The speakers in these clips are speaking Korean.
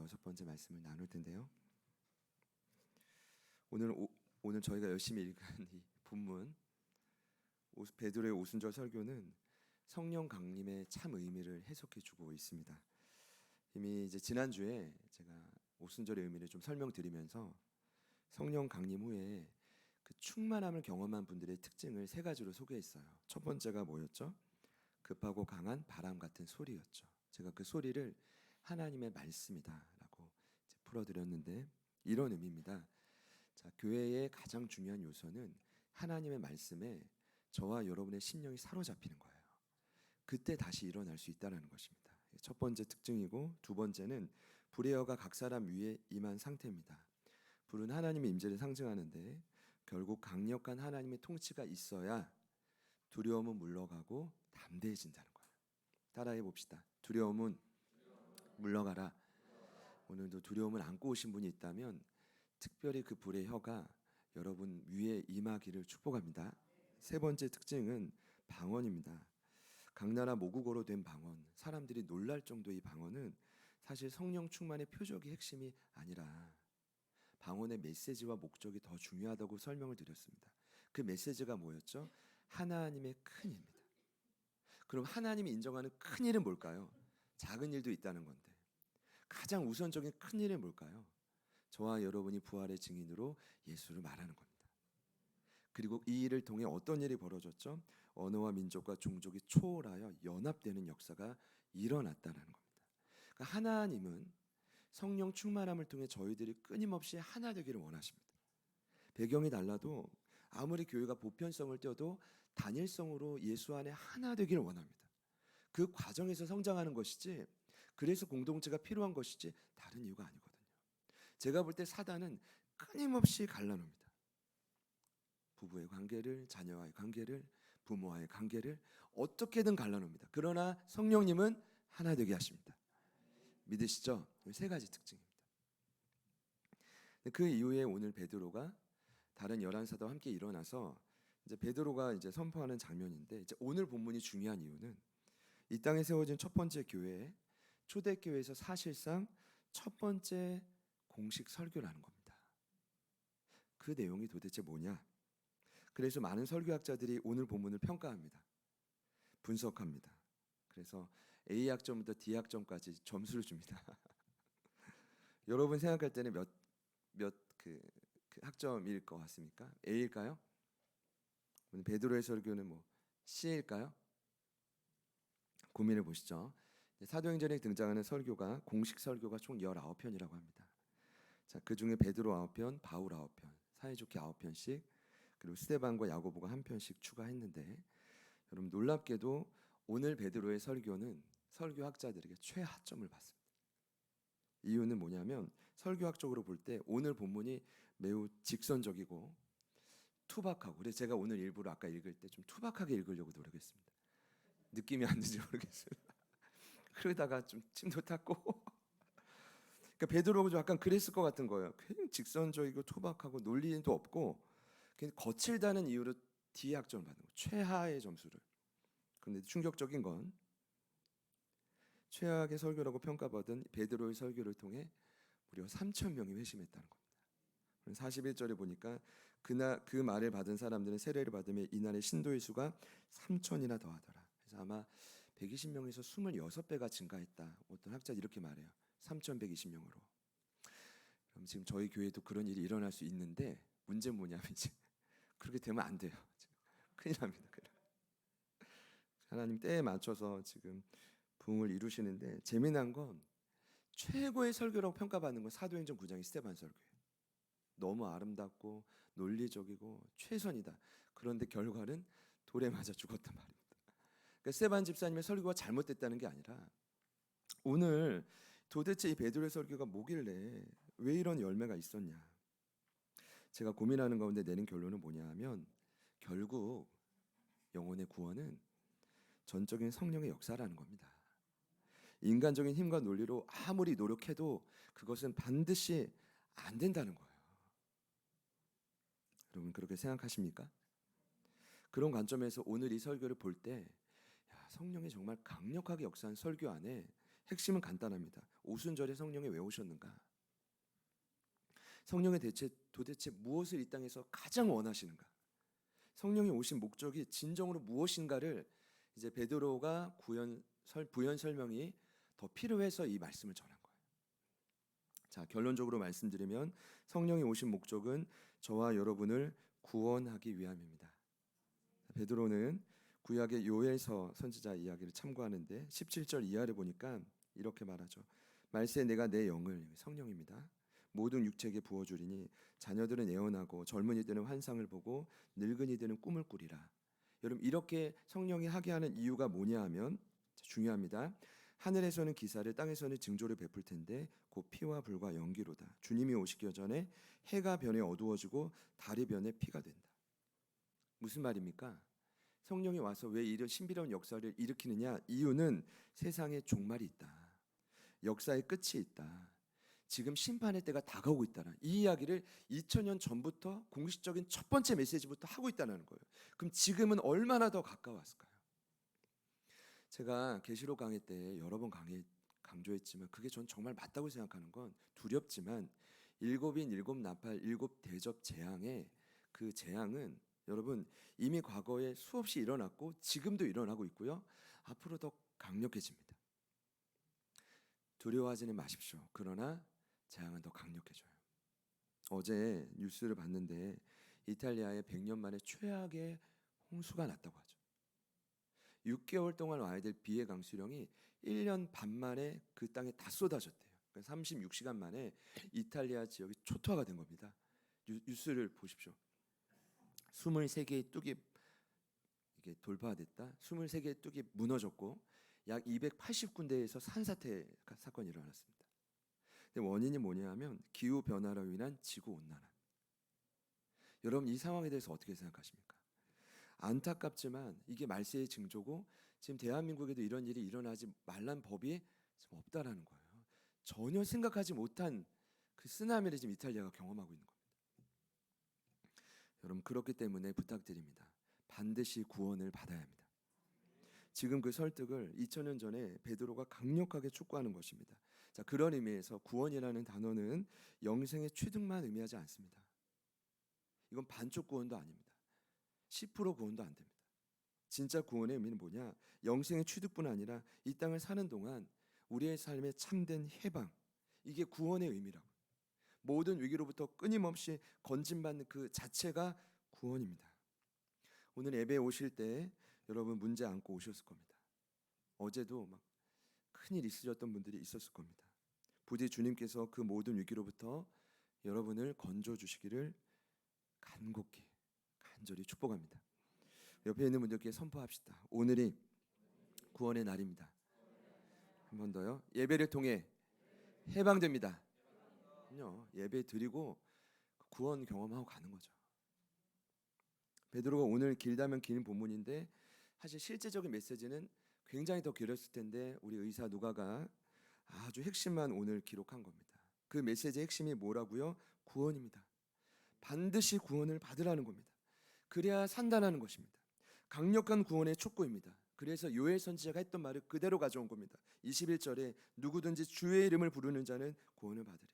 6번째 말씀을 나눌 텐데요. 오늘 저희가 열심히 읽은 이 본문 베드로의 오순절 설교는 성령 강림의 참 의미를 해석해 주고 있습니다. 이미 이제 지난주에 제가 오순절의 의미를 좀 설명드리면서 성령 강림 후에 그 충만함을 경험한 분들의 특징을 세 가지로 소개했어요. 첫 번째가 뭐였죠? 급하고 강한 바람 같은 소리였죠. 제가 그 소리를 하나님의 말씀이다라고 풀어드렸는데 이런 의미입니다. 자, 교회의 가장 중요한 요소는 하나님의 말씀에 저와 여러분의 심령이 사로잡히는 거예요. 그때 다시 일어날 수 있다는 것입니다. 첫 번째 특징이고, 두 번째는 불의 여가 각 사람 위에 임한 상태입니다. 불은 하나님의 임재를 상징하는데 결국 강력한 하나님의 통치가 있어야 두려움은 물러가고 담대해진다는 거예요. 따라해 봅시다. 두려움은 물러가라. 오늘도 두려움을 안고 오신 분이 있다면 특별히 그 불의 혀가 여러분 위에 임하기를 축복합니다. 세 번째 특징은 방언입니다. 각나라 모국어로 된 방언, 사람들이 놀랄 정도의 방언은 사실 성령 충만의 표적이 핵심이 아니라 방언의 메시지와 목적이 더 중요하다고 설명을 드렸습니다. 그 메시지가 뭐였죠? 하나님의 큰 일입니다. 그럼 하나님이 인정하는 큰 일은 뭘까요? 작은 일도 있다는 건데 가장 우선적인 큰 일은 뭘까요? 저와 여러분이 부활의 증인으로 예수를 말하는 겁니다. 그리고 이 일을 통해 어떤 일이 벌어졌죠? 언어와 민족과 종족이 초월하여 연합되는 역사가 일어났다는 겁니다. 그러니까 하나님은 성령 충만함을 통해 저희들이 끊임없이 하나 되기를 원하십니다. 배경이 달라도 아무리 교회가 보편성을 떼어도 단일성으로 예수 안에 하나 되기를 원합니다. 그 과정에서 성장하는 것이지, 그래서 공동체가 필요한 것이지 다른 이유가 아니거든요. 제가 볼 때 사단은 끊임없이 갈라놉니다. 부부의 관계를, 자녀와의 관계를, 부모와의 관계를 어떻게든 갈라놉니다. 그러나 성령님은 하나 되게 하십니다. 믿으시죠? 세 가지 특징입니다. 그 이후에 오늘 베드로가 다른 11사도와 함께 일어나서 이제 베드로가 이제 선포하는 장면인데, 이제 오늘 본문이 중요한 이유는 이 땅에 세워진 첫 번째 교회, 초대교회에서 사실상 첫 번째 공식 설교라는 겁니다. 그 내용이 도대체 뭐냐? 그래서 많은 설교학자들이 오늘 본문을 평가합니다. 분석합니다. 그래서 A학점부터 D학점까지 점수를 줍니다. 여러분 생각할 때는 그 학점일 것 같습니까? A일까요? 오늘 베드로의 설교는 뭐 C일까요? 고민해 보시죠. 사도행전에 등장하는 설교가, 공식 설교가 총 19편이라고 합니다. 자, 그중에 베드로 9편, 바울 9편, 사이좋게 9편씩, 그리고 스데반과 야고보가 한 편씩 추가했는데, 여러분 놀랍게도 오늘 베드로의 설교는 설교학자들에게 최하점을 받습니다. 이유는 뭐냐면 설교학적으로 볼 때 오늘 본문이 매우 직선적이고 투박하고, 그래서 제가 오늘 일부러 아까 읽을 때 좀 투박하게 읽으려고 노력했습니다. 느낌이 왔는지 모르겠어요. 그러다가 좀 침도 탔고 그러니까 베드로가 좀 약간 그랬을 것 같은 거예요. 그냥 직선적이고 투박하고 논리도 없고 그냥 거칠다는 이유로 D학점을 받는 거예요. 최하의 점수를. 그런데 충격적인 건 최악의 설교라고 평가받은 베드로의 설교를 통해 무려 3,000명이 회심했다는 겁니다. 41절에 보니까 그 말을 받은 사람들은 세례를 받으며 이날의 신도의 수가 3,000이나 더하더라. 그래서 아마 120명에서 26배가 증가했다. 어떤 학자들이 이렇게 말해요. 3,120명으로. 그럼 지금 저희 교회도 그런 일이 일어날 수 있는데 문제는 뭐냐면 이제 그렇게 되면 안 돼요. 큰일 납니다. 하나님 때에 맞춰서 지금 부흥을 이루시는데 재미난 건 최고의 설교라고 평가받는 건 사도행전 9장의 스데반 설교예요. 너무 아름답고 논리적이고 최선이다. 그런데 결과는 돌에 맞아 죽었단 말입니다. 그러니까 스데반 집사님의 설교가 잘못됐다는 게 아니라 오늘 도대체 이 베드로의 설교가 뭐길래 왜 이런 열매가 있었냐. 제가 고민하는 가운데 내린 결론은 뭐냐 하면 결국 영혼의 구원은 전적인 성령의 역사라는 겁니다. 인간적인 힘과 논리로 아무리 노력해도 그것은 반드시 안 된다는 거예요. 여러분 그렇게 생각하십니까? 그런 관점에서 오늘 이 설교를 볼 때 성령이 정말 강력하게 역사한 설교 안에 핵심은 간단합니다. 오순절에 성령이 왜 오셨는가? 성령이 도대체 무엇을 이 땅에서 가장 원하시는가? 성령이 오신 목적이 진정으로 무엇인가를 이제 베드로가 부연 설명이 더 필요해서 이 말씀을 전한 거예요. 자, 결론적으로 말씀드리면 성령이 오신 목적은 저와 여러분을 구원하기 위함입니다. 베드로는 구약의 요엘서 선지자 이야기를 참고하는데 17절 이하를 보니까 이렇게 말하죠. 말세 내가 내 영을, 성령입니다, 모든 육체에게 부어주리니 자녀들은 애언하고 젊은이들은 환상을 보고 늙은이들은 꿈을 꾸리라. 여러분, 이렇게 성령이 하게 하는 이유가 뭐냐 하면 중요합니다. 하늘에서는 기사를, 땅에서는 징조를 베풀 텐데 곧 피와 불과 연기로다. 주님이 오시기 전에 해가 변해 어두워지고 달이 변해 피가 된다. 무슨 말입니까? 성령이 와서 왜 이런 신비로운 역사를 일으키느냐? 이유는 세상에 종말이 있다. 역사의 끝이 있다. 지금 심판의 때가 다가오고 있다는 이 이야기를 2000년 전부터 공식적인 첫 번째 메시지부터 하고 있다는 거예요. 그럼 지금은 얼마나 더 가까웠을까요? 제가 계시록 강의 때 여러 번 강조했지만 그게 전 정말 맞다고 생각하는 건, 두렵지만 일곱인 일곱 나팔 일곱 대접 재앙의 그 재앙은 여러분 이미 과거에 수없이 일어났고 지금도 일어나고 있고요. 앞으로 더 강력해집니다. 두려워하지는 마십시오. 그러나 재앙은 더 강력해져요. 어제 뉴스를 봤는데 이탈리아에 100년 만에 최악의 홍수가 났다고 하죠. 6개월 동안 와야 될 비의 강수량이 1년 반 만에 그 땅에 다 쏟아졌대요. 그러니까 36시간 만에 이탈리아 지역이 초토화가 된 겁니다. 뉴스를 보십시오. 23개의 뚝이 이게 돌파됐다. 23개의 뚝이 무너졌고 약 280군데에서 산사태 사건이 일어났습니다. 근데 원인이 뭐냐 하면 기후 변화로 인한 지구 온난화. 여러분, 이 상황에 대해서 어떻게 생각하십니까? 안타깝지만 이게 말세의 징조고 지금 대한민국에도 이런 일이 일어나지 말란 법이 지금 없다라는 거예요. 전혀 생각하지 못한 그 쓰나미를 지금 이탈리아가 경험하고 있는 겁니다. 여러분, 그렇기 때문에 부탁드립니다. 반드시 구원을 받아야 합니다. 지금 그 설득을 2000년 전에 베드로가 강력하게 촉구하는 것입니다. 자, 그런 의미에서 구원이라는 단어는 영생의 취득만 의미하지 않습니다. 이건 반쪽 구원도 아닙니다. 10% 구원도 안 됩니다. 진짜 구원의 의미는 뭐냐? 영생의 취득뿐 아니라 이 땅을 사는 동안 우리의 삶에 참된 해방, 이게 구원의 의미라고. 모든 위기로부터 끊임없이 건진받는 그 자체가 구원입니다. 오늘 예배에 오실 때 여러분 문제 안고 오셨을 겁니다. 어제도 막 큰일 있으셨던 분들이 있었을 겁니다. 부디 주님께서 그 모든 위기로부터 여러분을 건져 주시기를 간절히 축복합니다. 옆에 있는 분들께 선포합시다. 오늘이 구원의 날입니다. 한 번 더요. 예배를 통해 해방됩니다. 예배 드리고 구원 경험하고 가는 거죠. 베드로가 오늘 길다면 긴 본문인데 사실 실제적인 메시지는 굉장히 더 길었을 텐데 우리 의사 누가가 아주 핵심만 오늘 기록한 겁니다. 그 메시지의 핵심이 뭐라고요? 구원입니다. 반드시 구원을 받으라는 겁니다. 그래야 산다는 것입니다. 강력한 구원의 촉구입니다. 그래서 요엘 선지자가 했던 말을 그대로 가져온 겁니다. 21절에 누구든지 주의 이름을 부르는 자는 구원을 받으리라.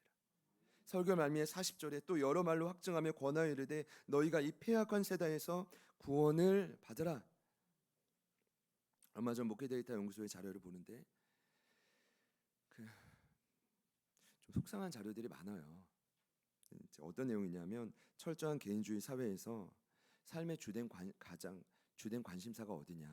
설교 말미에 40절에 또 여러 말로 확증하며 권하여 이르되 너희가 이 패악한 세대에서 구원을 받으라. 얼마 전 목회데이터 연구소의 자료를 보는데 좀 속상한 자료들이 많아요. 어떤 내용이냐면 철저한 개인주의 사회에서 삶의 주된 관심사가 어디냐.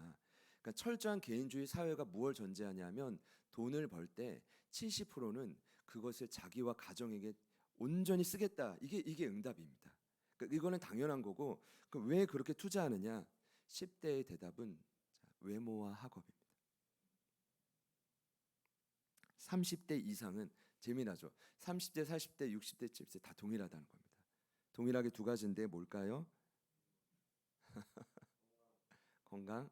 그러니까 철저한 개인주의 사회가 무엇을 전제하냐면 돈을 벌 때 70%는 그것을 자기와 가정에게 온전히 쓰겠다. 이게 응답입니다. 그러니까 이거는 당연한 거고, 그럼 왜 그렇게 투자하느냐? 10대의 대답은 외모와 학업입니다. 30대 이상은 재미나죠. 30대, 40대, 60대, 70대 다 동일하다는 겁니다. 동일하게 두 가지인데 뭘까요? 건강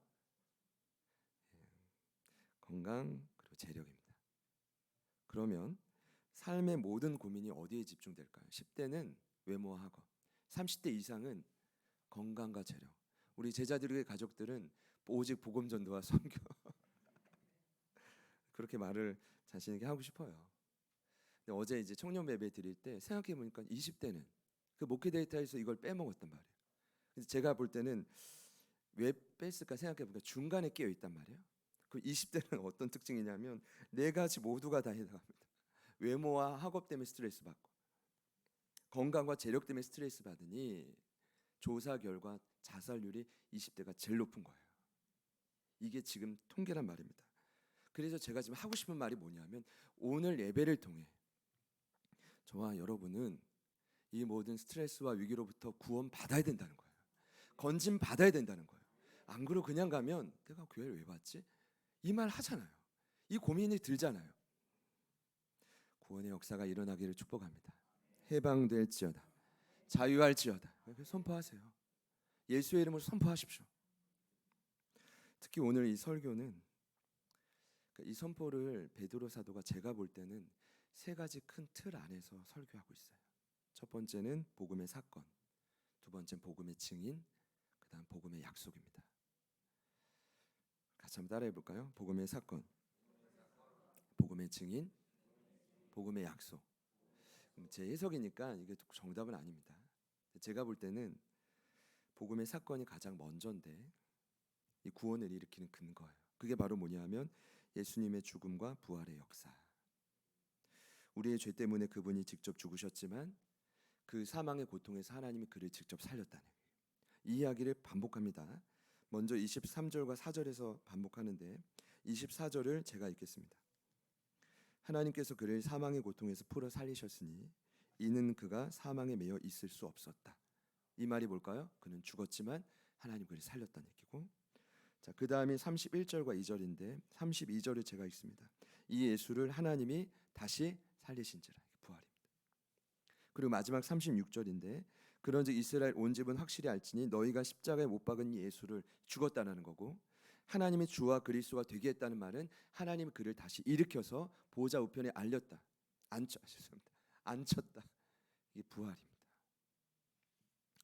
그리고 재력입니다. 그러면 삶의 모든 고민이 어디에 집중될까요? 10대는 외모와 학업, 30대 이상은 건강과 재력. 우리 제자들의 가족들은 오직 복음 전도와 선교. 그렇게 말을 자신 있게 하고 싶어요. 근데 어제 이제 청년 예배 드릴 때 생각해 보니까 20대는 그 목회 데이터에서 이걸 빼먹었단 말이에요. 그래서 제가 볼 때는 왜 뺐을까 생각해 보니까 중간에 끼어 있단 말이에요. 그 20대는 어떤 특징이냐면 네 가지 모두가 다 해당합니다. 외모와 학업 때문에 스트레스 받고, 건강과 재력 때문에 스트레스 받으니 조사 결과 자살률이 20대가 제일 높은 거예요. 이게 지금 통계란 말입니다. 그래서 제가 지금 하고 싶은 말이 뭐냐면 오늘 예배를 통해 저와 여러분은 이 모든 스트레스와 위기로부터 구원받아야 된다는 거예요. 건진 받아야 된다는 거예요. 안 그러고 그냥 가면 내가 교회를 왜 왔지? 이 말 하잖아요. 이 고민이 들잖아요. 구원의 역사가 일어나기를 축복합니다. 해방될지어다. 자유할지어다. 선포하세요. 예수의 이름으로 선포하십시오. 특히 오늘 이 설교는 이 선포를 베드로 사도가 제가 볼 때는 세 가지 큰 틀 안에서 설교하고 있어요. 첫 번째는 복음의 사건, 두 번째는 복음의 증인, 그다음 복음의 약속입니다. 같이 한번 따라해 볼까요? 복음의 사건, 복음의 증인, 복음의 약속. 제 해석이니까 이게 정답은 아닙니다. 제가 볼 때는 복음의 사건이 가장 먼저인데 이 구원을 일으키는 근거예요. 그게 바로 뭐냐면 예수님의 죽음과 부활의 역사. 우리의 죄 때문에 그분이 직접 죽으셨지만 그 사망의 고통에서 하나님이 그를 직접 살렸다는 거예요. 이 이야기를 반복합니다. 먼저 23절과 4절에서 반복하는데 24절을 제가 읽겠습니다. 하나님께서 그를 사망의 고통에서 풀어 살리셨으니 이는 그가 사망에 매여 있을 수 없었다. 이 말이 뭘까요? 그는 죽었지만 하나님 그를 살렸다는 얘기고, 자, 그 다음이 31절과 2절인데 32절을 제가 읽습니다. 이 예수를 하나님이 다시 살리신지라. 부활입니다. 그리고 마지막 36절인데 그런즉 이스라엘 온 집은 확실히 알지니 너희가 십자가에 못 박은 이 예수를 죽었다는 거고, 하나님이 주와 그리스도가 되게 했다는 말은 하나님이 그를 다시 일으켜서 보좌 우편에 앉혔다. 이게 부활입니다.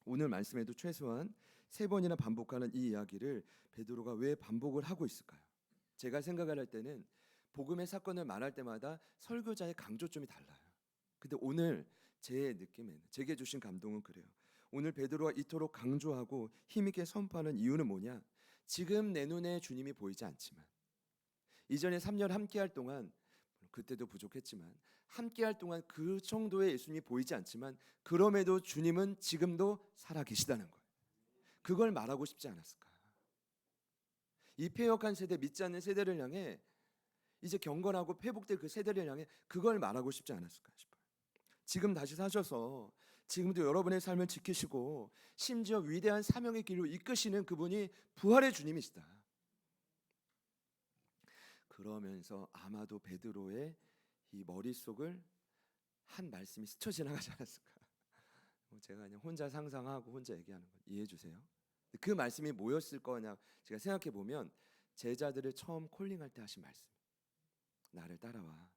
오늘 말씀에도 최소한 3번이나 반복하는 이 이야기를 베드로가 왜 반복을 하고 있을까요? 제가 생각을 할 때는 복음의 사건을 말할 때마다 설교자의 강조점이 달라요. 근데 오늘 제 느낌에는, 제게 주신 감동은 그래요. 오늘 베드로가 이토록 강조하고 힘있게 선포하는 이유는 뭐냐? 지금 내 눈에 주님이 보이지 않지만, 이전에 3년 함께할 동안, 그때도 부족했지만 함께할 동안 그 정도의 예수님이 보이지 않지만 그럼에도 주님은 지금도 살아계시다는 거예요. 그걸 말하고 싶지 않았을까? 이 폐역한 세대, 믿지 않는 세대를 향해, 이제 경건하고 회복될 그 세대를 향해 그걸 말하고 싶지 않았을까 싶어요. 지금 다시 사셔서 지금도 여러분의 삶을 지키시고 심지어 위대한 사명의 길로 이끄시는 그분이 부활의 주님이시다. 그러면서 아마도 베드로의 이 머릿속을 한 말씀이 스쳐 지나가지 않았을까. 제가 그냥 혼자 상상하고 혼자 얘기하는 거 이해해 주세요. 그 말씀이 뭐였을 거냐 제가 생각해 보면 제자들을 처음 콜링할 때 하신 말씀. 나를 따라와.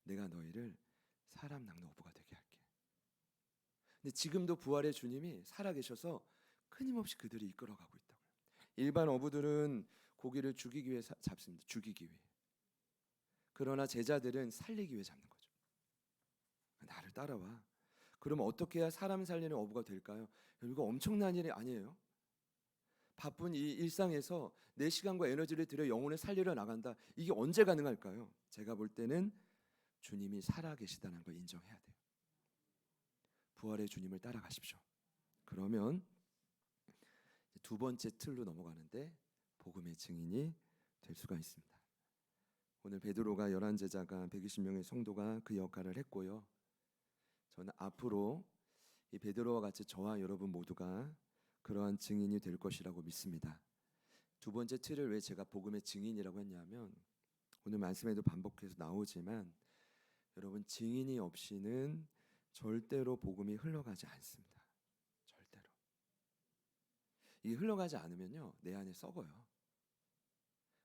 내가 너희를 사람 낚는 어부가 되게 할게. 근데 지금도 부활의 주님이 살아계셔서 끊임없이 그들이 이끌어가고 있다고요. 일반 어부들은 고기를 죽이기 위해 잡습니다. 죽이기 위해. 그러나 제자들은 살리기 위해 잡는 거죠. 나를 따라와. 그러면 어떻게 해야 사람 살리는 어부가 될까요? 이거 엄청난 일이 아니에요. 바쁜 이 일상에서 내 시간과 에너지를 들여 영혼을 살리려 나간다. 이게 언제 가능할까요? 제가 볼 때는 주님이 살아계시다는 걸 인정해야 돼요. 부활의 주님을 따라가십시오. 그러면 두 번째 틀로 넘어가는데 복음의 증인이 될 수가 있습니다. 오늘 베드로가 11제자가 120명의 성도가 그 역할을 했고요. 저는 앞으로 이 베드로와 같이 저와 여러분 모두가 그러한 증인이 될 것이라고 믿습니다. 두 번째 틀을 왜 제가 복음의 증인이라고 했냐면 오늘 말씀에도 반복해서 나오지만 여러분 증인이 없이는 절대로 복음이 흘러가지 않습니다. 절대로. 이게 흘러가지 않으면요 내 안에 썩어요.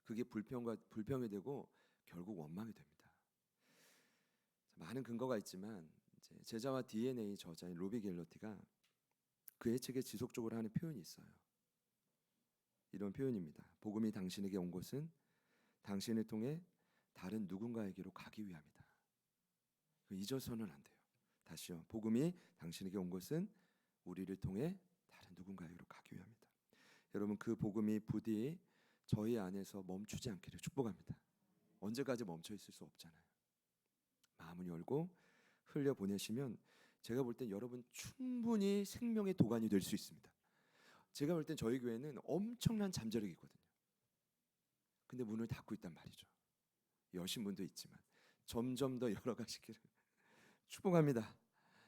그게 불평이 되고 결국 원망이 됩니다. 많은 근거가 있지만 이제 제자와 DNA 저자인 로비 갤러티가 그의 책에 지속적으로 하는 표현이 있어요. 이런 표현입니다. 복음이 당신에게 온 것은 당신을 통해 다른 누군가에게로 가기 위함이다. 잊어서는 안 돼요. 다시요. 복음이 당신에게 온 것은 우리를 통해 다른 누군가에게로 가기 위함이다. 여러분, 그 복음이 부디 저희 안에서 멈추지 않기를 축복합니다. 언제까지 멈춰 있을 수 없잖아요. 마음을 열고 흘려 보내시면 제가 볼 땐 여러분 충분히 생명의 도가니 될 수 있습니다. 제가 볼 땐 저희 교회는 엄청난 잠재력이 있거든요. 근데 문을 닫고 있단 말이죠. 여신 분도 있지만 점점 더 열어가시기를 축복합니다.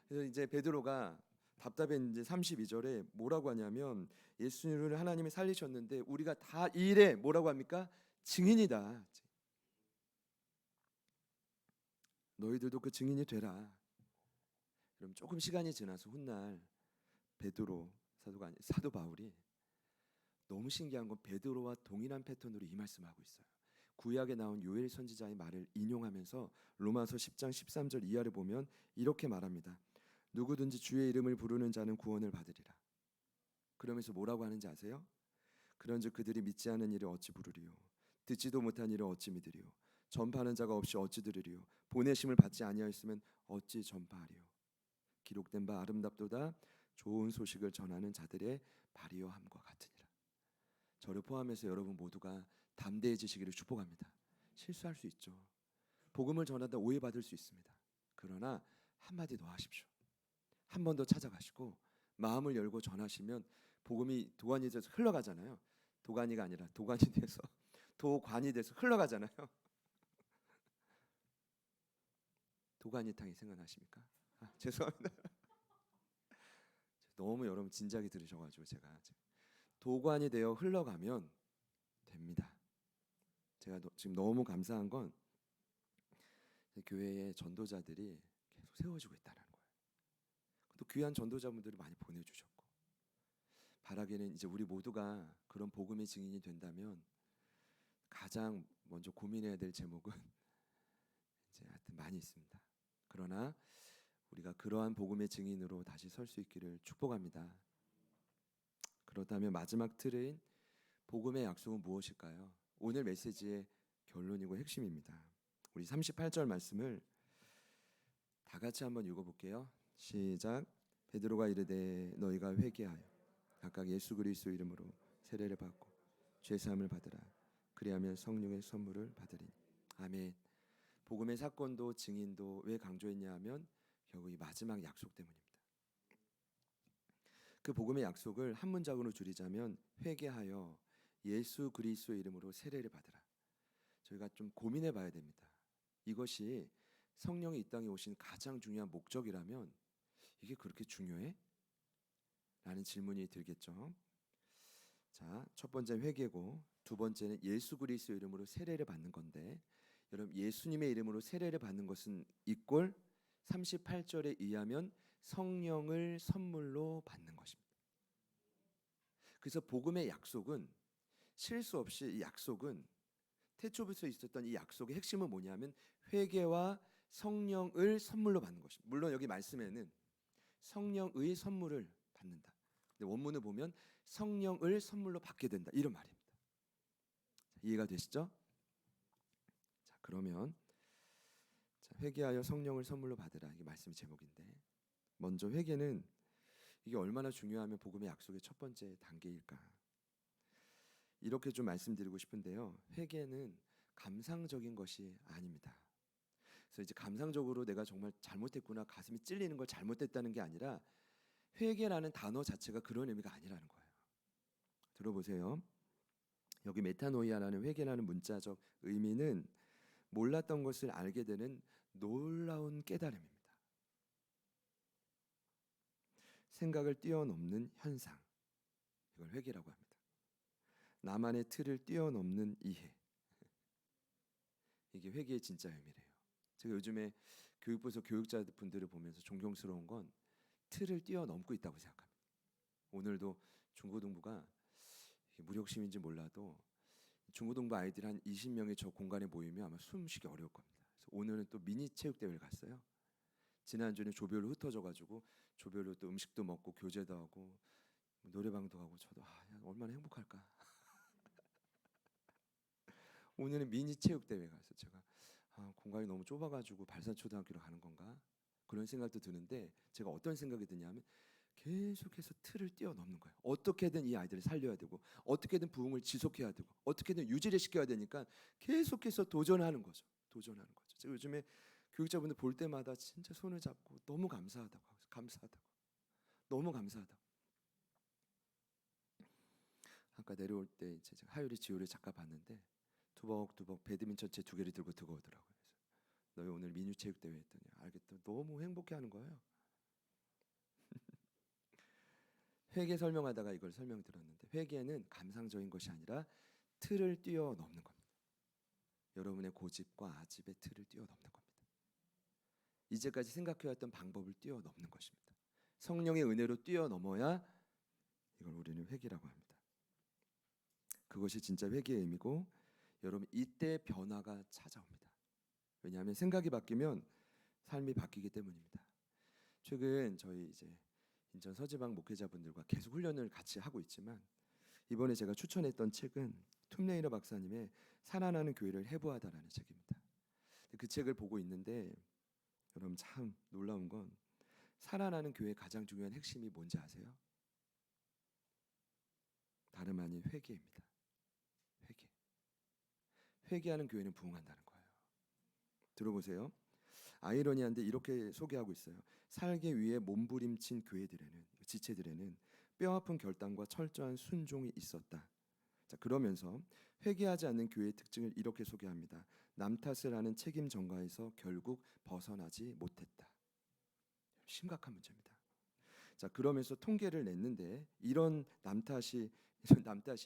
그래서 이제 베드로가 답답해 이제 32절에 뭐라고 하냐면 예수님을 하나님이 살리셨는데 우리가 다 이 일에 뭐라고 합니까? 증인이다. 너희들도 그 증인이 되라. 그럼 조금 시간이 지나서 훗날 베드로 사도 바울이 너무 신기한 건 베드로와 동일한 패턴으로 이 말씀하고 있어요. 구약에 나온 요엘 선지자의 말을 인용하면서 로마서 10장 13절 이하를 보면 이렇게 말합니다. 누구든지 주의 이름을 부르는 자는 구원을 받으리라. 그러면서 뭐라고 하는지 아세요? 그런즉 그들이 믿지 않은 이를 어찌 부르리요? 듣지도 못한 이를 어찌 믿으리요? 전파하는 자가 없이 어찌 들으리요? 보내심을 받지 아니하였으면 어찌 전파하리요? 기록된 바 아름답도다 좋은 소식을 전하는 자들의 발이여함과 같으니라. 저를 포함해서 여러분 모두가 담대해지시기를 축복합니다. 실수할 수 있죠. 복음을 전하다 오해받을 수 있습니다. 그러나 한마디 더 하십시오. 한 번 더 찾아가시고 마음을 열고 전하시면 복음이 도관이 돼서 흘러가잖아요. 도가니가 아니라 도관이 돼서 도관이 돼서 흘러가잖아요. 도가니탕이 생각나십니까? 죄송합니다. 너무 여러분 진지하게 들으셔가지고 제가 도관이 되어 흘러가면 됩니다. 제가 지금 너무 감사한 건 교회의 전도자들이 계속 세워지고 있다는 거예요. 또 귀한 전도자분들을 많이 보내주셨고 바라기는 이제 우리 모두가 그런 복음의 증인이 된다면 가장 먼저 고민해야 될 제목은 이제 하여튼 많이 있습니다. 그러나 우리가 그러한 복음의 증인으로 다시 설 수 있기를 축복합니다. 그렇다면 마지막 틀인 복음의 약속은 무엇일까요? 오늘 메시지의 결론이고 핵심입니다. 우리 38절 말씀을 다 같이 한번 읽어볼게요. 시작. 베드로가 이르되 너희가 회개하여 각각 예수 그리스도 이름으로 세례를 받고 죄 사함을 받으라. 그리하면 성령의 선물을 받으리니. 아멘. 복음의 사건도 증인도 왜 강조했냐 하면 결국 이 마지막 약속 때문입니다. 그 복음의 약속을 한 문장으로 줄이자면 회개하여 예수 그리스도 이름으로 세례를 받으라. 저희가 좀 고민해 봐야 됩니다. 이것이 성령이 이 땅에 오신 가장 중요한 목적이라면 이게 그렇게 중요해? 라는 질문이 들겠죠. 자, 첫 번째 회개고 두 번째는 예수 그리스도 이름으로 세례를 받는 건데 여러분 예수님의 이름으로 세례를 받는 것은 이꼴 38절에 의하면 성령을 선물로 받는 것입니다. 그래서 복음의 약속은 실수 없이 이 약속은 태초부터 있었던 이 약속의 핵심은 뭐냐면 회개와 성령을 선물로 받는 것입니다. 물론 여기 말씀에는 성령의 선물을 받는다. 근데 원문을 보면 성령을 선물로 받게 된다. 이런 말입니다. 이해가 되시죠? 자, 그러면 회개하여 성령을 선물로 받으라. 이게 말씀 제목인데 먼저 회개는 이게 얼마나 중요하면 복음의 약속의 첫 번째 단계일까? 이렇게 좀 말씀드리고 싶은데요. 회개는 감상적인 것이 아닙니다. 그래서 이제 감상적으로 내가 정말 잘못했구나 가슴이 찔리는 걸 잘못했다는 게 아니라 회개라는 단어 자체가 그런 의미가 아니라는 거예요. 들어보세요. 여기 메타노이아라는 회개라는 문자적 의미는 몰랐던 것을 알게 되는 놀라운 깨달음입니다. 생각을 뛰어넘는 현상, 이걸 회개라고 합니다. 나만의 틀을 뛰어넘는 이해, 이게 회개의 진짜 의미래요. 제가 요즘에 교육부에서 교육자분들을 보면서 존경스러운 건 틀을 뛰어넘고 있다고 생각합니다. 오늘도 중고등부가 무력심인지 몰라도 중고등부 아이들 한 20명이 저 공간에 모이면 아마 숨쉬기 어려울 겁니다. 그래서 오늘은 또 미니 체육대회를 갔어요. 지난주는 조별로 흩어져가지고 조별로 또 음식도 먹고 교제도 하고 노래방도 가고 저도 얼마나 행복할까. 오늘은 미니 체육대회 가서 제가 공간이 너무 좁아가지고 발산초등학교로 가는 건가? 그런 생각도 드는데 제가 어떤 생각이 드냐면 계속해서 틀을 뛰어넘는 거예요. 어떻게든 이 아이들을 살려야 되고 어떻게든 부흥을 지속해야 되고 어떻게든 유지를 시켜야 되니까 계속해서 도전하는 거죠. 도전하는 거죠. 제가 요즘에 교육자분들 볼 때마다 진짜 손을 잡고 너무 감사하다고 너무 감사하다고. 아까 내려올 때 이제 제가 하율이 지효를 잠깐 봤는데 두벅두벅 배드민턴 채 2개를 들고 들어오더라고요. 그래서 너희 오늘 민유체육대회 했더니 알겠다. 너무 행복해하는 거예요. 회계 설명하다가 이걸 설명드렸는데 회계는 감상적인 것이 아니라 틀을 뛰어넘는 겁니다. 여러분의 고집과 아집의 틀을 뛰어넘는 겁니다. 이제까지 생각해왔던 방법을 뛰어넘는 것입니다. 성령의 은혜로 뛰어넘어야 이걸 우리는 회개라고 합니다. 그것이 진짜 회개의 의미고 여러분 이때 변화가 찾아옵니다. 왜냐하면 생각이 바뀌면 삶이 바뀌기 때문입니다. 최근 저희 이제 인천 서지방 목회자분들과 계속 훈련을 같이 하고 있지만 이번에 제가 추천했던 책은 툼레이너 박사님의 살아나는 교회를 해부하다라는 책입니다. 그 책을 보고 있는데 여러분 참 놀라운 건 살아나는 교회의 가장 중요한 핵심이 뭔지 아세요? 다름 아닌 회개입니다. 회개. 회개하는 교회는 부흥한다는 거예요. 들어보세요. 아이러니한데 이렇게 소개하고 있어요. 살기 위해 몸부림친 교회들에는 지체들에는 뼈아픈 결단과 철저한 순종이 있었다. 자, 그러면서 회개하지 않는 교회의 특징을 이렇게 소개합니다. 남 탓을 하는 책임 전가에서 결국 벗어나지 못했다. 심각한 문제입니다. 자, 그러면서 통계를 냈는데 이런 남 탓이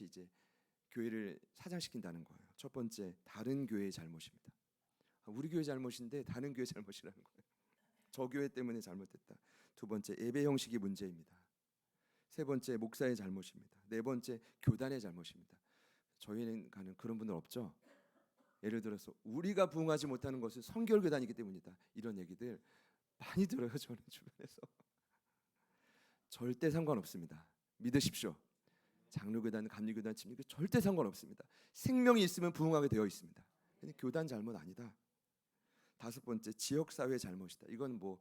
이제 교회를 사장시킨다는 거예요. 첫 번째, 다른 교회의 잘못입니다. 우리 교회 잘못인데 다른 교회 잘못이라는 거예요. 저 교회 때문에 잘못됐다. 두 번째, 예배 형식이 문제입니다. 세 번째, 목사의 잘못입니다. 네 번째, 교단의 잘못입니다. 저희는 가는 그런 분들 없죠? 예를 들어서 우리가 부흥하지 못하는 것은 성결교단이기 때문이다. 이런 얘기들 많이 들어요. 저는 주변에서. 절대 상관없습니다. 믿으십시오. 장로교단, 감리교단, 침례교 절대 상관없습니다. 생명이 있으면 부흥하게 되어 있습니다. 근데 교단 잘못 아니다. 다섯 번째, 지역사회 잘못이다. 이건 뭐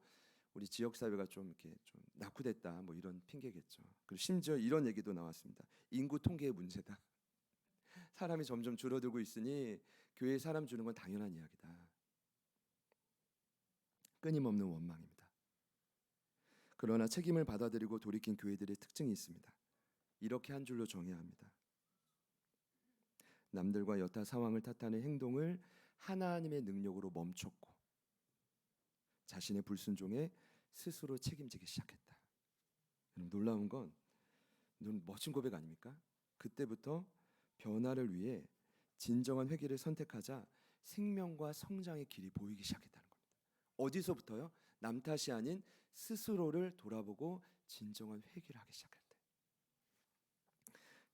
우리 지역사회가 좀 이렇게 좀 낙후됐다 뭐 이런 핑계겠죠. 그리고 심지어 이런 얘기도 나왔습니다. 인구 통계의 문제다. 사람이 점점 줄어들고 있으니 교회에 사람 주는 건 당연한 이야기다. 끊임없는 원망입니다. 그러나 책임을 받아들이고 돌이킨 교회들의 특징이 있습니다. 이렇게 한 줄로 정해야 합니다. 남들과 여타 상황을 탓하는 행동을 하나님의 능력으로 멈췄고 자신의 불순종에 스스로 책임지기 시작했다. 놀라운 건 멋진 고백 아닙니까? 그때부터 변화를 위해 진정한 회개를 선택하자 생명과 성장의 길이 보이기 시작했다는 겁니다. 어디서부터요? 남 탓이 아닌 스스로를 돌아보고 진정한 회개를 하기 시작할 때.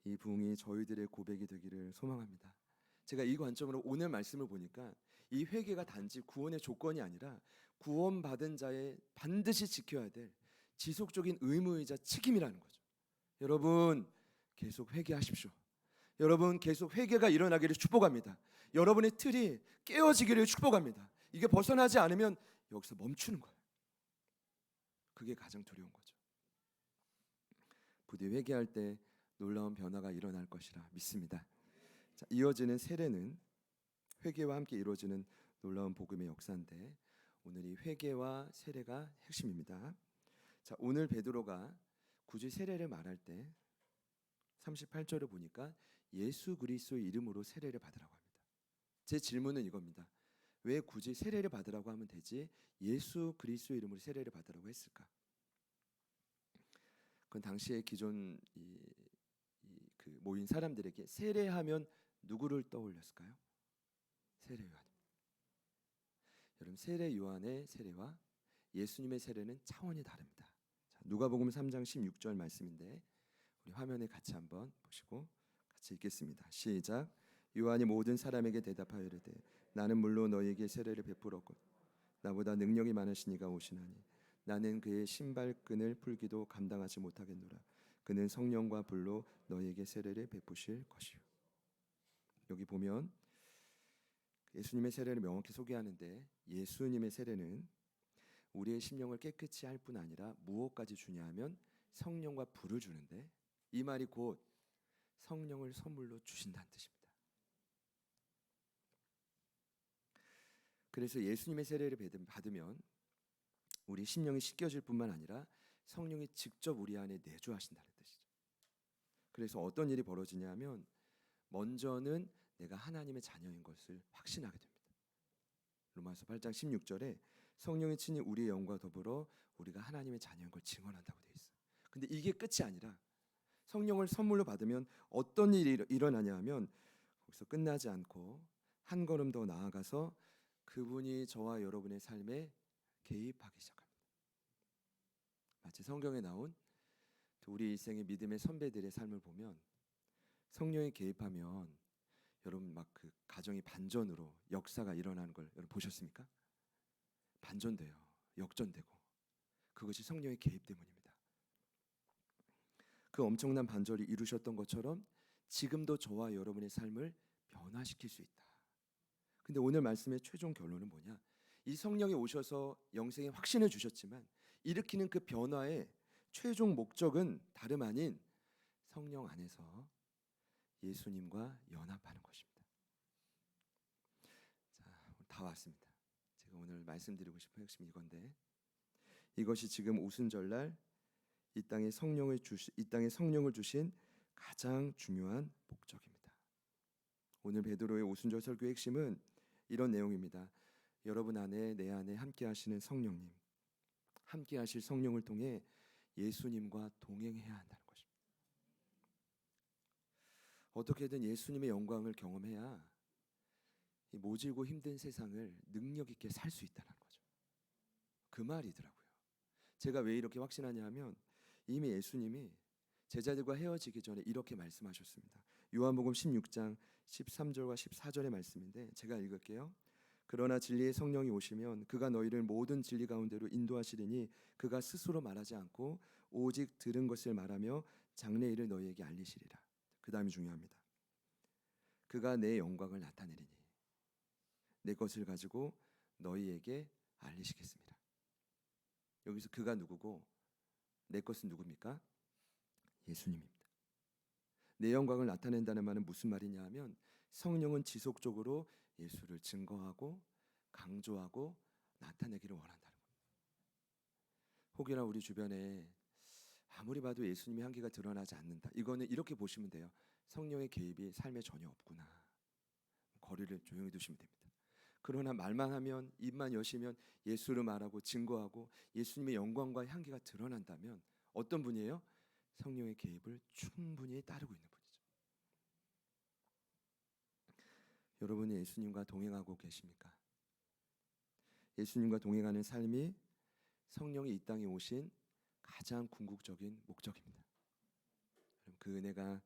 이 부흥이 저희들의 고백이 되기를 소망합니다. 제가 이 관점으로 오늘 말씀을 보니까 이 회개가 단지 구원의 조건이 아니라 구원받은 자의 반드시 지켜야 될 지속적인 의무이자 책임이라는 거죠. 여러분 계속 회개하십시오. 여러분 계속 회개가 일어나기를 축복합니다. 여러분의 틀이 깨어지기를 축복합니다. 이게 벗어나지 않으면 여기서 멈추는 거예요. 그게 가장 두려운 거죠. 부디 회개할 때 놀라운 변화가 일어날 것이라 믿습니다. 자, 이어지는 세례는 회개와 함께 이루어지는 놀라운 복음의 역사인데 오늘 이 회개와 세례가 핵심입니다. 자, 오늘 베드로가 굳이 세례를 말할 때 38절을 보니까 예수 그리스도의 이름으로 세례를 받으라고 합니다. 제 질문은 이겁니다. 왜 굳이 세례를 받으라고 하면 되지 예수 그리스도의 이름으로 세례를 받으라고 했을까? 그건 당시에 기존 그 모인 사람들에게 세례하면 누구를 떠올렸을까요? 세례 요한. 여러분 세례 요한의 세례와 예수님의 세례는 차원이 다릅니다. 자, 누가복음 3장 16절 말씀인데 우리 화면에 같이 한번 보시고 같이 읽겠습니다. 시작. 요한이 모든 사람에게 대답하여 이르되 나는 물론 너희에게 세례를 베풀었고 나보다 능력이 많으신 이가 오시나니 나는 그의 신발끈을 풀기도 감당하지 못하겠노라. 그는 성령과 불로 너희에게 세례를 베푸실 것이요. 여기 보면 예수님의 세례를 명확히 소개하는데 예수님의 세례는 우리의 심령을 깨끗이 할 뿐 아니라 무엇까지 주냐 하면 성령과 불을 주는데 이 말이 곧 성령을 선물로 주신다는 뜻입니다. 그래서 예수님의 세례를 받으면 우리 심령이 씻겨질 뿐만 아니라 성령이 직접 우리 안에 내주하신다는 뜻이죠. 그래서 어떤 일이 벌어지냐면 먼저는 내가 하나님의 자녀인 것을 확신하게 됩니다. 로마서 8장 16절에 성령이 친히 우리의 영과 더불어 우리가 하나님의 자녀인 걸 증언한다고 되어 있어요. 근데 이게 끝이 아니라 성령을 선물로 받으면 어떤 일이 일어나냐 하면 거기서 끝나지 않고 한 걸음 더 나아가서 그분이 저와 여러분의 삶에 개입하기 시작합니다. 마치 성경에 나온 우리 일생의 믿음의 선배들의 삶을 보면 성령이 개입하면 여러분 막 그 가정이 반전으로 역사가 일어나는 걸 여러분 보셨습니까? 반전돼요. 역전되고 그것이 성령의 개입 때문입니다. 그 엄청난 반전을 이루셨던 것처럼 지금도 저와 여러분의 삶을 변화시킬 수 있다. 근데 오늘 말씀의 최종 결론은 뭐냐? 이 성령이 오셔서 영생의 확신을 주셨지만 일으키는 그 변화의 최종 목적은 다름 아닌 성령 안에서 예수님과 연합하는 것입니다. 자, 다 왔습니다. 제가 오늘 말씀드리고 싶은 핵심이 이건데 이것이 지금 오순절날 이 땅에 성령을 주신 가장 중요한 목적입니다. 오늘 베드로의 오순절 설교의 핵심은 이런 내용입니다. 여러분 안에 내 안에 함께 하시는 성령님, 함께 하실 성령을 통해 예수님과 동행해야 한다는 것입니다. 어떻게든 예수님의 영광을 경험해야 이 모질고 힘든 세상을 능력 있게 살 수 있다는 거죠. 그 말이더라고요. 제가 왜 이렇게 확신하냐 하면 이미 예수님이 제자들과 헤어지기 전에 이렇게 말씀하셨습니다. 요한복음 16장 13절과 14절의 말씀인데 제가 읽을게요. 그러나 진리의 성령이 오시면 그가 너희를 모든 진리 가운데로 인도하시리니 그가 스스로 말하지 않고 오직 들은 것을 말하며 장래일을 너희에게 알리시리라. 그 다음이 중요합니다. 그가 내 영광을 나타내리니 내 것을 가지고 너희에게 알리시겠습니다. 여기서 그가 누구고 내 것은 누굽니까? 예수님입니다. 내 영광을 나타낸다는 말은 무슨 말이냐 하면 성령은 지속적으로 예수를 증거하고 강조하고 나타내기를 원한다는 거예요. 혹여나 우리 주변에 아무리 봐도 예수님의 향기가 드러나지 않는다. 이거는 이렇게 보시면 돼요. 성령의 개입이 삶에 전혀 없구나. 거리를 조용히 두시면 됩니다. 그러나 말만 하면 입만 여시면 예수를 말하고 증거하고 예수님의 영광과 향기가 드러난다면 어떤 분이에요? 성령의 개입을 충분히 따르고 있는 분이죠. 여러분이 예수님과 동행하고 계십니까? 예수님과 동행하는 삶이 성령이 이 땅에 오신 가장 궁극적인 목적입니다. 그 은혜가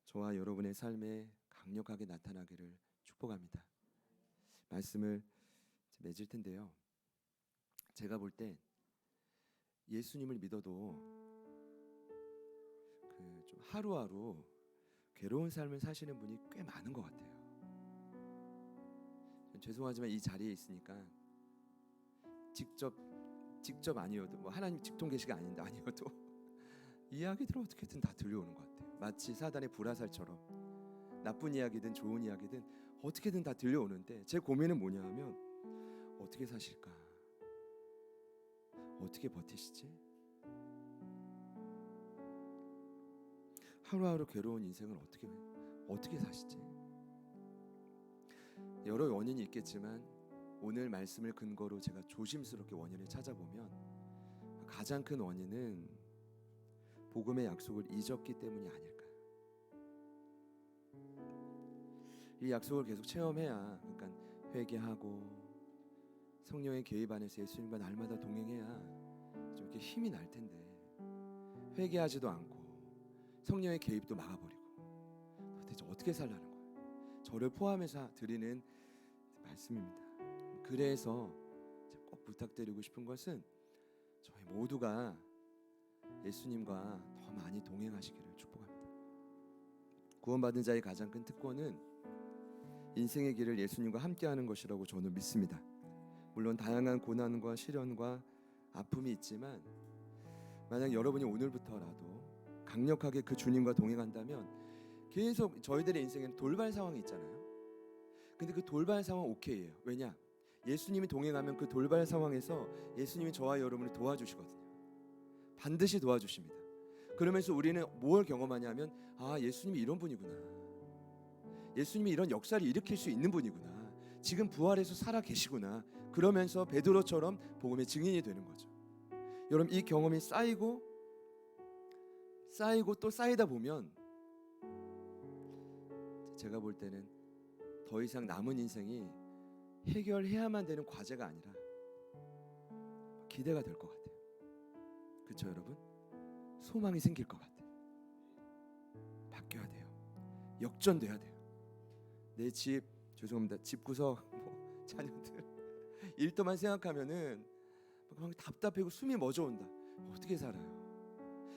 저와 여러분의 삶에 강력하게 나타나기를 축복합니다. 말씀을 맺을 텐데요. 제가 볼 때 예수님을 믿어도 좀 하루하루 괴로운 삶을 사시는 분이 꽤 많은 것 같아요. 죄송하지만 이 자리에 있으니까 직접 아니어도 뭐 하나님 직통 계시가 아니어도 이야기들은 어떻게든 다 들려오는 것 같아요. 마치 사단의 불화살처럼 나쁜 이야기든 좋은 이야기든 어떻게든 다 들려오는데 제 고민은 뭐냐 하면 어떻게 사실까? 어떻게 버티시지? 하루하루 괴로운 인생을 어떻게 사시지? 여러 원인이 있겠지만 오늘 말씀을 근거로 제가 조심스럽게 원인을 찾아보면 가장 큰 원인은 복음의 약속을 잊었기 때문이 아닐까. 이 약속을 계속 체험해야, 그러니까 회개하고 성령의 개입 안에서 예수님과 날마다 동행해야 좀 이렇게 힘이 날 텐데 회개하지도 않고 성령의 개입도 막아버리고 도대체 어떻게 살라는 거예요? 저를 포함해서 드리는 말씀입니다. 그래서 꼭 부탁드리고 싶은 것은 저희 모두가 예수님과 더 많이 동행하시기를 축복합니다. 구원받은 자의 가장 큰 특권은 인생의 길을 예수님과 함께하는 것이라고 저는 믿습니다. 물론 다양한 고난과 시련과 아픔이 있지만 만약 여러분이 오늘부터라도 강력하게 그 주님과 동행한다면 계속 저희들의 인생에는 돌발 상황이 있잖아요. 근데 그 돌발 상황 오케이예요. 왜냐? 예수님이 동행하면 그 돌발 상황에서 예수님이 저와 여러분을 도와주시거든요. 반드시 도와주십니다. 그러면서 우리는 뭘 경험하냐면 아, 예수님이 이런 분이구나. 예수님이 이런 역사를 일으킬 수 있는 분이구나. 지금 부활해서 살아 계시구나. 그러면서 베드로처럼 복음의 증인이 되는 거죠. 여러분, 이 경험이 쌓이고 또 쌓이다 보면 제가 볼 때는 더 이상 남은 인생이 해결해야만 되는 과제가 아니라 기대가 될 것 같아요. 그렇죠, 여러분? 소망이 생길 것 같아요. 바뀌어야 돼요. 역전돼야 돼요. 내 집, 죄송합니다. 집구석, 자녀들 일도만 생각하면은 막 답답하고 숨이 멎어온다. 어떻게 살아요?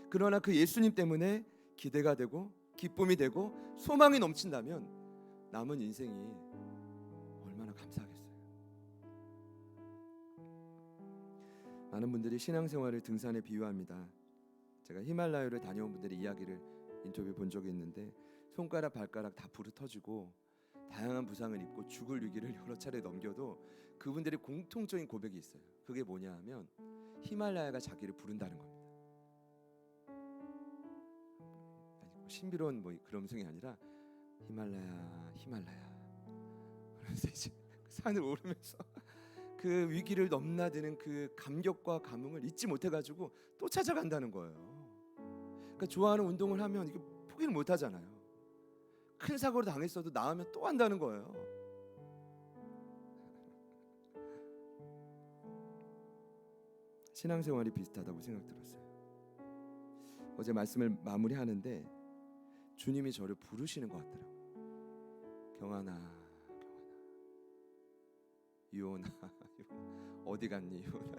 그러나 그 예수님 때문에 기대가 되고 기쁨이 되고 소망이 넘친다면 남은 인생이 얼마나 감사하겠어요. 많은 분들이 신앙생활을 등산에 비유합니다. 제가 히말라야를 다녀온 분들의 이야기를 인터뷰 본 적이 있는데 손가락 발가락 다 부르터지고 다양한 부상을 입고 죽을 위기를 여러 차례 넘겨도 그분들의 공통적인 고백이 있어요. 그게 뭐냐 하면 히말라야가 자기를 부른다는 겁니다. 아니, 신비로운 그런 음성이 아니라 히말라야 그러면서 이제 산을 오르면서 그 위기를 넘나드는 그 감격과 감흥을 잊지 못해가지고 또 찾아간다는 거예요. 그러니까 좋아하는 운동을 하면 이게 포기를 못하잖아요. 큰 사고를 당했어도 나으면 또 한다는 거예요. 신앙생활이 비슷하다고 생각 들었어요. 어제 말씀을 마무리하는데 주님이 저를 부르시는 것 같더라고요. 경환아, 유온아, 어디 갔니, 유온아.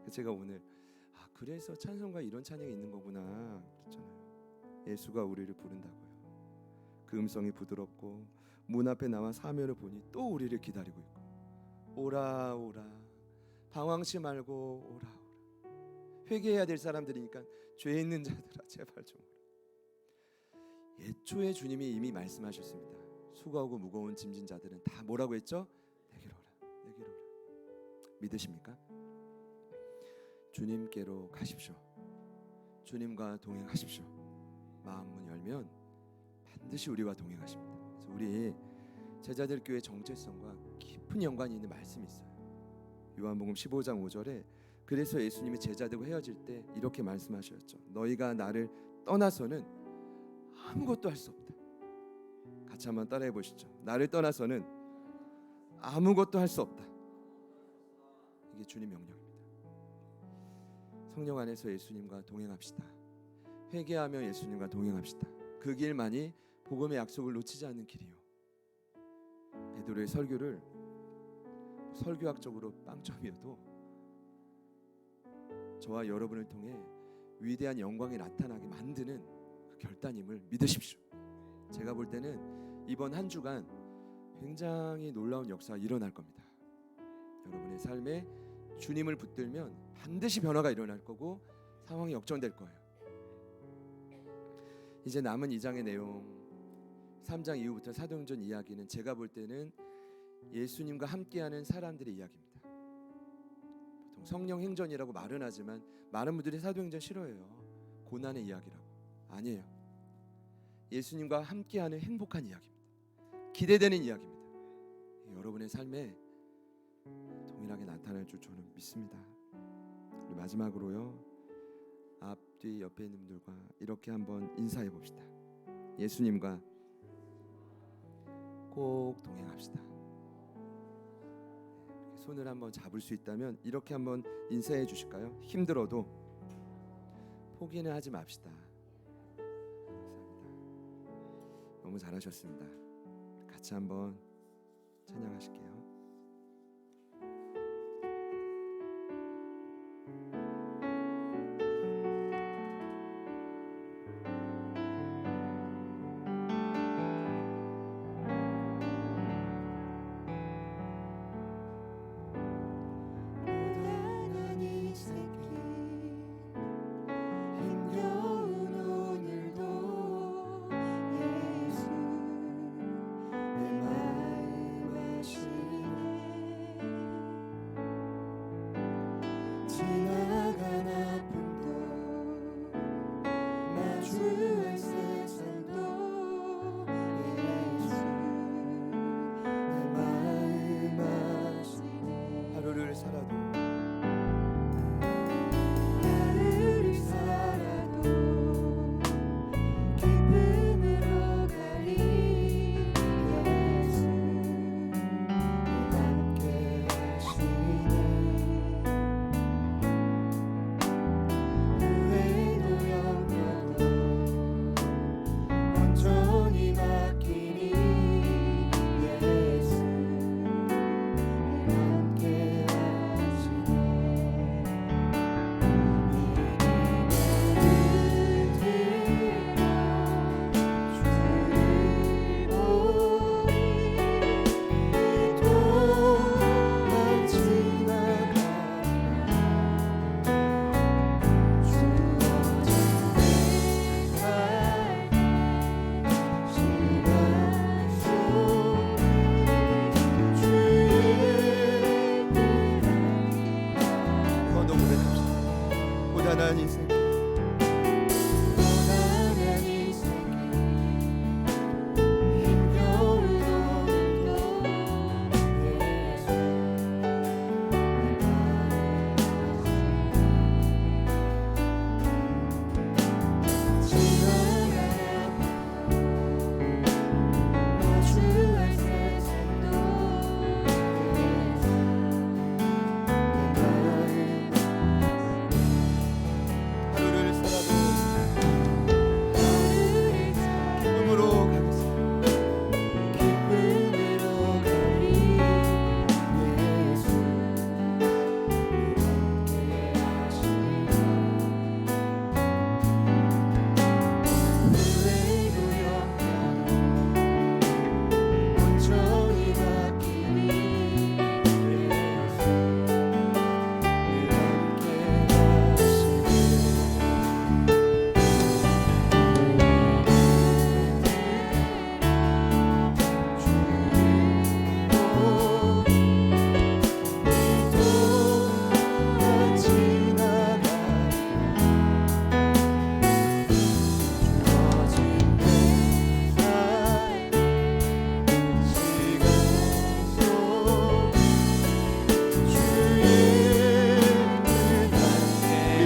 제가 오늘 그래서 찬송가 이런 찬양이 있는 거구나 그랬잖아요. 예수가 우리를 부른다고요. 그 음성이 부드럽고 문 앞에 나와 사면을 보니 또 우리를 기다리고 있고 오라 오라 방황치 말고 오라 오라. 회개해야 될 사람들이니까 죄 있는 자들아 제발 좀 오라. 예초에 주님이 이미 말씀하셨습니다. 수고하고 무거운 짐진 자들은 다 뭐라고 했죠? 내게로 오라, 내게로 오라. 믿으십니까? 주님께로 가십시오. 주님과 동행하십시오. 마음문 열면 반드시 우리와 동행하십니다. 그래서 우리 제자들 교회 정체성과 깊은 연관이 있는 말씀이 있어요. 요한복음 15장 5절에 그래서 예수님이 제자들과 헤어질 때 이렇게 말씀하셨죠. 너희가 나를 떠나서는 아무것도 할 수 없다. 같이 한번 따라해 보시죠. 나를 떠나서는 아무것도 할 수 없다. 이게 주님 명령입니다. 성령 안에서 예수님과 동행합시다. 회개하며 예수님과 동행합시다. 그 길만이 복음의 약속을 놓치지 않는 길이요. 베드로의 설교를 설교학적으로 빵점이어도 저와 여러분을 통해 위대한 영광이 나타나게 만드는 그 결단임을 믿으십시오. 제가 볼 때는 이번 한 주간 굉장히 놀라운 역사가 일어날 겁니다. 여러분의 삶에 주님을 붙들면 반드시 변화가 일어날 거고 상황이 역전될 거예요. 이제 남은 2장의 내용 3장 이후부터 사도행전 이야기는 제가 볼 때는 예수님과 함께하는 사람들의 이야기입니다. 보통 성령 행전이라고 말은 하지만 많은 분들이 사도행전 싫어해요. 고난의 이야기라고. 아니에요. 예수님과 함께하는 행복한 이야기입니다. 기대되는 이야기입니다. 여러분의 삶에 동일하게 나타날 줄 저는 믿습니다. 우리 마지막으로요. 앞뒤 옆에 있는 분들과 이렇게 한번 인사해 봅시다. 예수님과 꼭 동행합시다. 손을 한번 잡을 수 있다면 이렇게 한번 인사해 주실까요? 힘들어도 포기는 하지 맙시다. 감사합니다. 너무 잘하셨습니다. 같이 한번 찬양하실게요. 지나간 아픔도 마주한 세상도 예수 내 마음 아시네. 하루를 살아도 기쁨으로 가리 예수 함께 하시네. 후회도 염려도 온전히 맡기니 예수 함께 하시네. 고단한 인생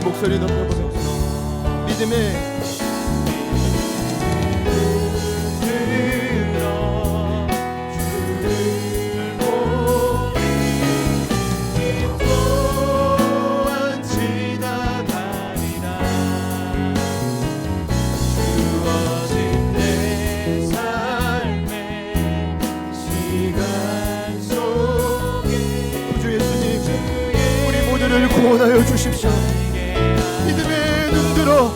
목소리 높여보세요. 믿음의 구원하여 주십시오. 믿음의 눈 들어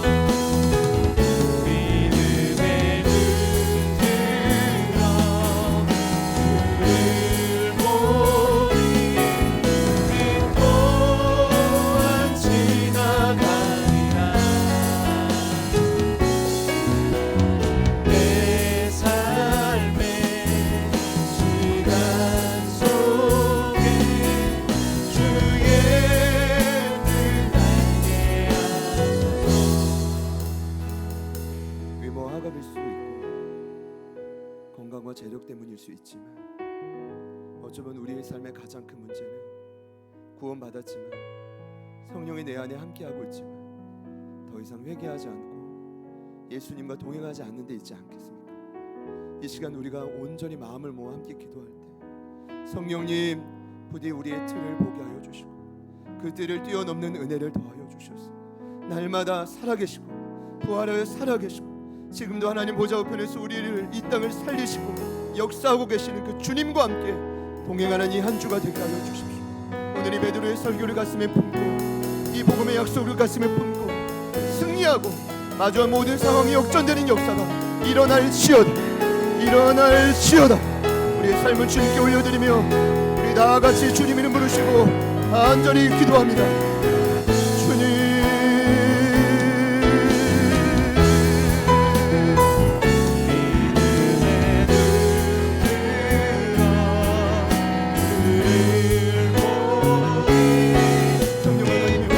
허각일 수 있고 건강과 재력 때문일 수 있지만 어쩌면 우리의 삶의 가장 큰 문제는 구원받았지만 성령이 내 안에 함께하고 있지만 더 이상 회개하지 않고 예수님과 동행하지 않는 데 있지 않겠습니까? 이 시간 우리가 온전히 마음을 모아 함께 기도할 때 성령님 부디 우리의 틀을 보게 하여 주시고 그 틀을 뛰어넘는 은혜를 더하여 주셔서 날마다 살아계시고 부활하여 살아계시고 지금도 하나님 보좌 우편에서 우리를 이 땅을 살리시고 역사하고 계시는 그 주님과 함께 동행하는 이 한 주가 되게 하여 주십시오. 오늘 이 베드로의 설교를 가슴에 품고 이 복음의 약속을 가슴에 품고 승리하고 마주한 모든 상황이 역전되는 역사가 일어날지어다. 우리의 삶은 주님께 올려드리며 우리 다같이 주님 이름 부르시고 간절히 기도합니다. 주님 성령 하나님이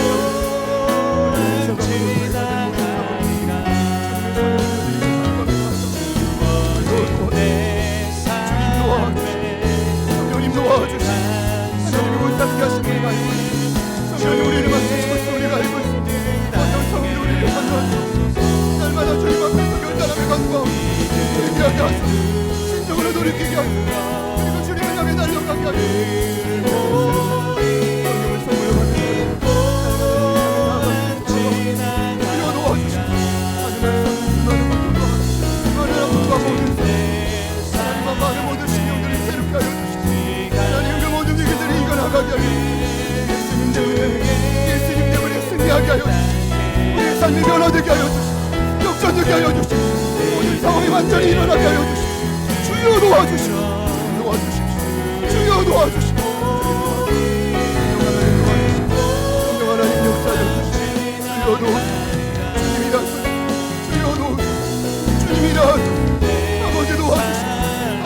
성령이 우리를 만드시고 우리가 알고 있습니다. 성령이 우리를 만들어주시고 날마다 주님 앞에서 결단함에 간구하고 회개하게 하소서. 진정으로 돌이키게 하소서. 그리고 주님을 향해 달려가게 하소서. 성령을 선물로 받는 주여 도와주시고 하나님의 성령을 많은 아픔과 모든 하나님과 많은 모든 신경들을 새롭게 하여 주시고 하나님 그 모든 위기들을 이겨나가게 하여 주시고 예수님 때문에 승리하게 하여 주시고 우리의 삶이 변화되게 하여 주시고 역전되게 하여 주시고 모든 상황이 완전히 일어나게 하여 주시고 주여 도와주시고 주여 도와주시고 성령 하나님 역사하여 주시고 주여 도와주시고 주님이라 주여 도와주시고 주님이라 아버지 도와주시고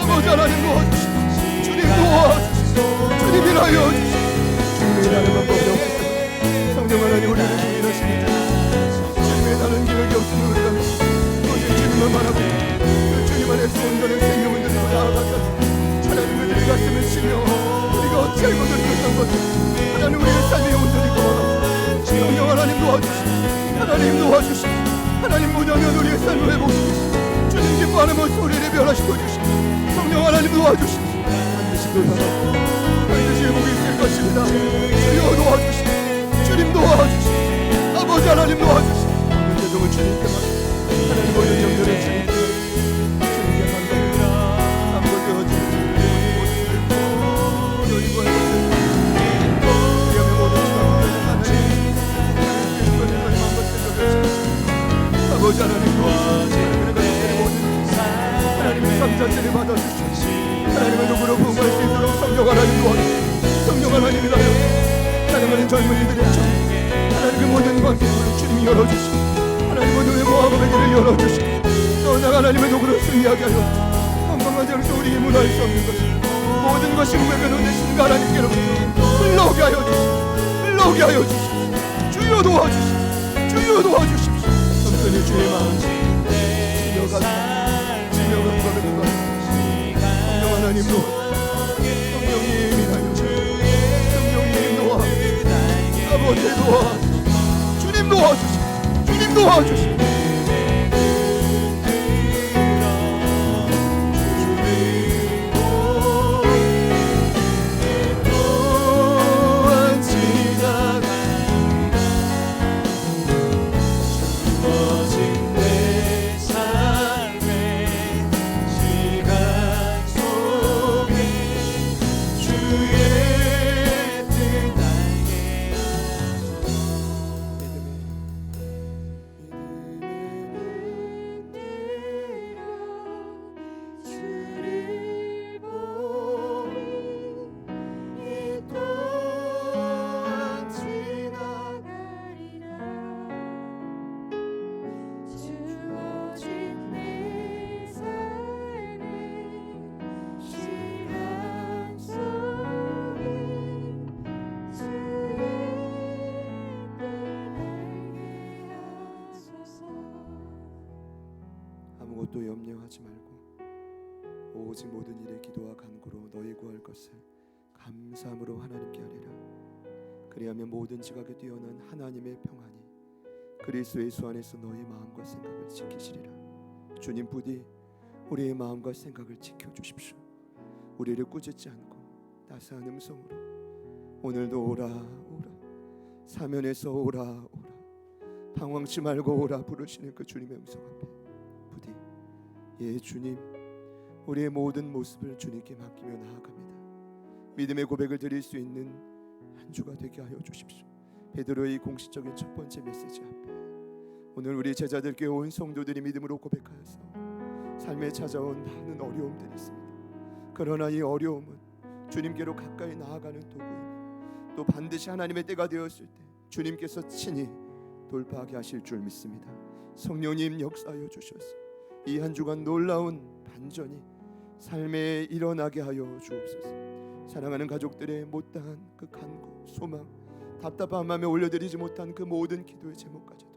아버지 하나님 도와주시고 주님 도와주시고 주님이라 하여 주시고 주님의 다른 방법이 없습니다. 성령 하나님 우리를 주인하십니다. 주님의 다른 기력이 없으면 우리가 오직 주님만 바라고 그 주님 안에서 온전한 생명을 들고 나아가게 하시고 하나님 그들의 가슴을 치며 우리가 어찌할 것을 못한 것을 하나님 우리의 삶이 온전히 고마워 성령 하나님 도와주시고 하나님 도와주시고 하나님 무장한 우리의 삶을 회복시키시고 주님 기뻐하는 모습 우리를 변화시켜 주시고 성령 하나님 도와주시고 반드시 불바라 반드시 회복이 있을 것입니다. 주여 도와주시고 주님 도와주시고 아버지 하나님 도와주시고 모든 죄종을 주님께 맡기고 하나님 모든 영들을 주님께 주님께 감사합니다. 아버지 아버지 하나님 하나님의 삶 자체를 받아주시고 하나님의 누구로 부응할 수 있도록 성령 하나님 도와주시고 성령 하나님이라요 사랑하는 젊은이들의 주 하나님의 모든 관계를 주님이 열어주시고 하나님 모든 모압의 길을 열어주시고 또 하나님의 누구로 승리하게 하여 건강하지 않아서 우리의 무너할 수 없는 것 모든 것이 우매변호 되신 하나님께로부터 흘러오게 하여 주시고 흘러오게 하여 주시고 주여 도와주시고 주여 도와주십시오. 성전이 주의 마음 주여 가슴 주여 감각을 누가 성령 하나님 도와주시고 성령님이라요 성령님 도와주시고 아버지 도와주시고 주님 도와주시고 주님 도와주시고 아무것도 염려하지 말고 오직 모든 일에 기도와 간구로 너희 구할 것을 감사함으로 하나님께 하리라. 그리하면 모든 지각에 뛰어난 하나님의 평안이 그리스도 예수 안에서 너희 마음과 생각을 지키시리라. 주님 부디 우리의 마음과 생각을 지켜주십시오. 우리를 꾸짖지 않고 따스한 음성으로 오늘도 오라 오라 사면에서 오라 오라 방황치 말고 오라 부르시는 그 주님의 음성 앞에 부디 예 주님 우리의 모든 모습을 주님께 맡기며 나아갑니다. 믿음의 고백을 드릴 수 있는 한 주가 되게 하여 주십시오. 베드로의 공식적인 첫 번째 메시지 앞에 오늘 우리 제자들께 온 성도들이 믿음으로 고백하여서 삶에 찾아온 많은 어려움들이 있습니다. 그러나 이 어려움은 주님께로 가까이 나아가는 도구이며 또 반드시 하나님의 때가 되었을 때 주님께서 친히 돌파하게 하실 줄 믿습니다. 성령님 역사하여 주셔서 이 한 주간 놀라운 반전이 삶에 일어나게 하여 주옵소서. 사랑하는 가족들의 못다한 그 간구, 소망, 답답한 마음에 올려드리지 못한 그 모든 기도의 제목까지도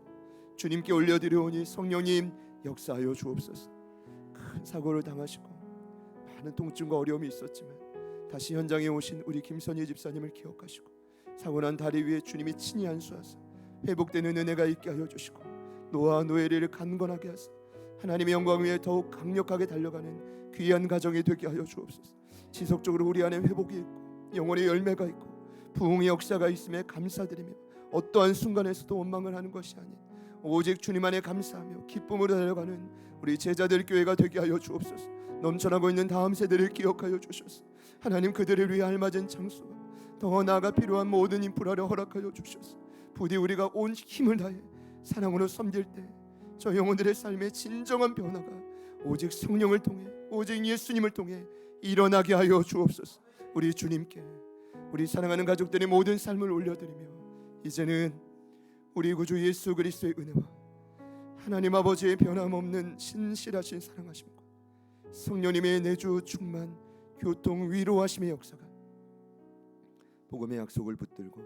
주님께 올려드려오니 성령님 역사하여 주옵소서. 큰 사고를 당하시고 많은 통증과 어려움이 있었지만 다시 현장에 오신 우리 김선희 집사님을 기억하시고 사고 난 다리 위에 주님이 친히 안수하사 회복되는 은혜가 있게 하여 주시고 노아와 노엘을 강건하게 하사 하나님의 영광 위에 더욱 강력하게 달려가는 귀한 가정이 되게 하여 주옵소서. 지속적으로 우리 안에 회복이 있고 영혼의 열매가 있고 부흥의 역사가 있음에 감사드리며 어떠한 순간에서도 원망을 하는 것이 아닌 오직 주님 안에 감사하며 기쁨으로 달려가는 우리 제자들 교회가 되게 하여 주옵소서. 넘쳐나고 있는 다음 세대를 기억하여 주셔서 하나님 그들을 위해 알맞은 장소가 더 나아가 필요한 모든 인프라를 허락하여 주셔서 부디 우리가 온 힘을 다해 사랑으로 섬길 때 저 영혼들의 삶의 진정한 변화가 오직 성령을 통해 오직 예수님을 통해 일어나게 하여 주옵소서. 우리 주님께 우리 사랑하는 가족들의 모든 삶을 올려드리며 이제는 우리 구주 예수 그리스도의 은혜와 하나님 아버지의 변함없는 신실하신 사랑하심과 성령님의 내주 충만 교통 위로하심의 역사가 복음의 약속을 붙들고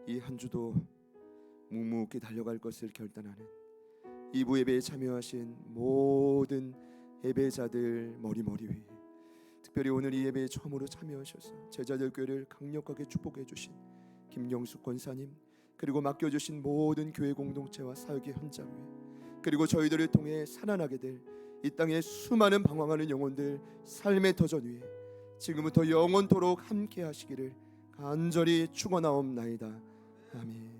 이 한 주도 묵묵히 달려갈 것을 결단하는 2부 예배에 참여하신 모든 예배자들 머리 위에 특별히 오늘 이 예배에 처음으로 참여하셔서 제자들 교회를 강력하게 축복해 주신 김영숙 권사님, 그리고 맡겨주신 모든 교회 공동체와 사역의 현장 위에, 그리고 저희들을 통해 살아나게 될 이 땅의 수많은 방황하는 영혼들 삶의 터전 위에 지금부터 영원토록 함께 하시기를 간절히 축원하옵나이다. 아멘.